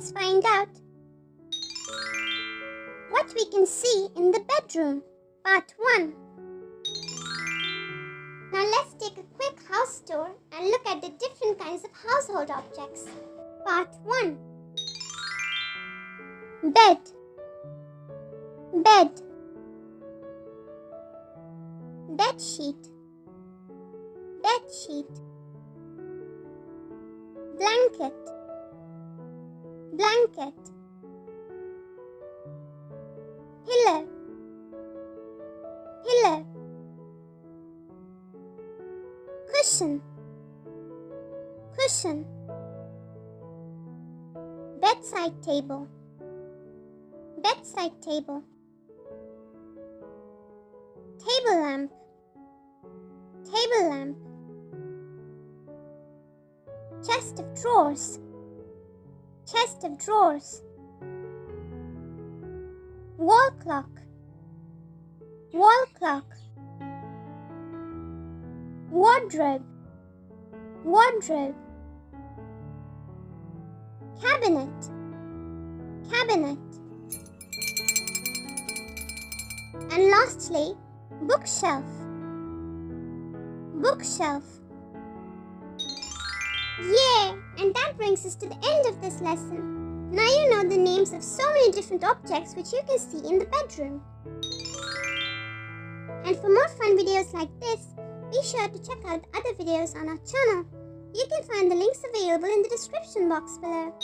Let's find out what we can see in the bedroom. Part 1. Now let's take a quick house tour and look at the different kinds of household objects. Part 1. Bed. Bed. Bed sheet. Bed sheet. Blanket. Blanket. Pillow. Pillow. Cushion. Cushion. Bedside table. Bedside table. Table lamp. Table lamp. Chest of drawers. Chest of drawers. Wall clock. Wall clock. Wardrobe. Wardrobe. Cabinet. Cabinet. And lastly, bookshelf. Bookshelf. Yay! And that brings us to the end of this lesson. Now you know the names of so many different objects which you can see in the bedroom. And for more fun videos like this, be sure to check out other videos on our channel. You can find the links available in the description box below.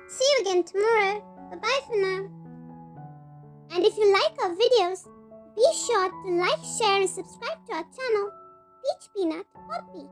See you again tomorrow. Bye-bye for now. And if you like our videos, be sure to like, share and subscribe to our channel, Peach Peanut Poppy.